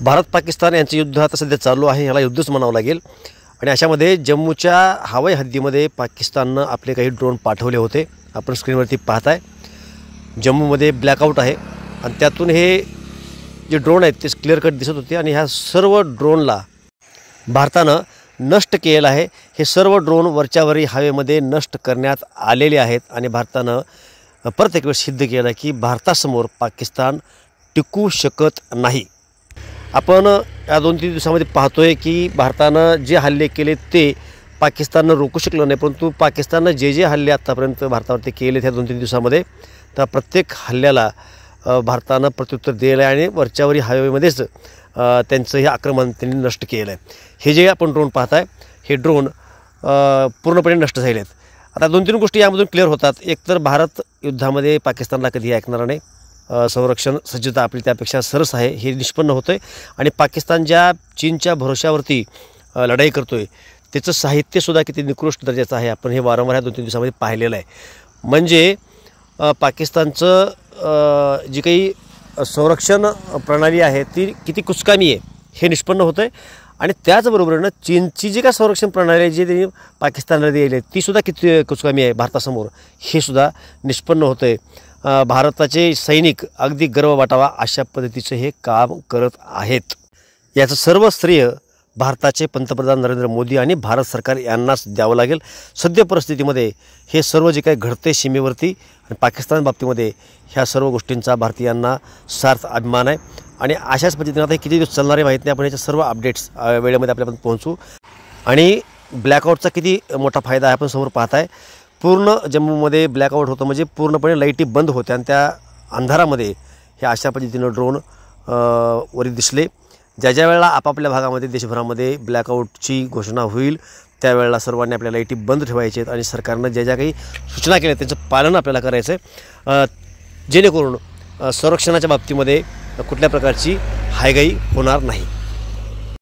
भारत पाकिस्तान यांचं युद्ध आता सध्या चालू आहे, ह्याला युद्धच म्हणावं लागेल। आणि अशामध्ये जम्मूच्या हवाई हद्दीमध्ये पाकिस्ताननं आपले काही ड्रोन पाठवले होते। आपण स्क्रीनवरती पाहताय जम्मूमध्ये ब्लॅकआउट आहे आणि त्यातून हे जे ड्रोन आहेत ते क्लिअर कट दिसत होते आणि ह्या सर्व ड्रोनला भारतानं नष्ट केलेलं आहे। हे सर्व ड्रोन वरच्यावरी हवेमध्ये नष्ट करण्यात आलेले आहेत आणि भारतानं प्रत्येक वेळेस सिद्ध केलं की भारतासमोर पाकिस्तान टिकू शकत नाही। आपण या 2-3 दिवसांमध्ये पाहतोय की भारतानं जे हल्ले केले ते पाकिस्ताननं रोखू शकलं नाही, परंतु पाकिस्ताननं जे हल्ले आतापर्यंत भारतावरती केले त्या 2-3 दिवसांमध्ये त्या प्रत्येक हल्ल्याला भारतानं प्रत्युत्तर दिलं आहे आणि वरच्यावरी हवेमध्येच त्यांचं हे आक्रमण त्यांनी नष्ट केलं आहे। हे जे आपण ड्रोन पाहताय हे ड्रोन पूर्णपणे नष्ट झाले आहेत। आता 2-3 गोष्टी यामधून क्लिअर होतात। एक तर भारत युद्धामध्ये पाकिस्तानला कधी ऐकणार नाही, संरक्षण सज्जता आपली त्यापेक्षा सरस आहे हे निष्पन्न होतं आहे आणि पाकिस्तान ज्या चीनच्या भरोशावरती लढाई करतोय त्याचं साहित्यसुद्धा किती निकृष्ट दर्जाचं आहे। आपण हे वारंवार या 2-3 दिवसांमध्ये पाहिलेलं आहे। म्हणजे पाकिस्तानचं जी काही संरक्षण प्रणाली आहे ती किती कुचकामी आहे हे निष्पन्न होतं आहे आणि त्याचबरोबरीनं चीनची जी काय संरक्षण प्रणाली आहे जी त्यांनी पाकिस्तानला दिली आहे तीसुद्धा किती कुचकामी आहे भारतासमोर हे सुद्धा निष्पन्न होतं आहे। भारताचे सैनिक अगदी गर्व वाटावा अशा पद्धतीचं हे काम करत आहेत। याचं सर्व श्रेय भारताचे पंतप्रधान नरेंद्र मोदी आणि भारत सरकार यांनाच द्यावं लागेल। सद्य परिस्थितीमध्ये हे सर्व जे काही घडते सीमेवरती आणि पाकिस्तान बाबतीमध्ये ह्या सर्व गोष्टींचा भारतीयांना सार्थ अभिमान आहे आणि अशाच पद्धतीने आता किती दिवस चालणार आहे माहीत नाही। आपण याच्या सर्व अपडेट्स वेळेमध्ये आपल्यापर्यंत पोहोचू आणि ब्लॅकआउटचा किती मोठा फायदा आहे आपण समोर पाहताय। पूर्ण जम्मूमध्ये ब्लॅकआउट होतं म्हणजे पूर्णपणे लाईटी बंद होत्या आणि त्या अंधारामध्ये हे अशा पद्धतीनं ड्रोन वरी दिसले। ज्या वेळेला आपापल्या भागामध्ये देशभरामध्ये ब्लॅकआउटची घोषणा होईल त्यावेळेला सर्वांनी आपल्या लाईटी बंद ठेवायचे आहेत आणि सरकारनं ज्या काही सूचना केल्या त्यांचं पालन आपल्याला करायचं आहे जेणेकरून संरक्षणाच्या बाबतीमध्ये कुठल्या प्रकारची हायगाई होणार नाही।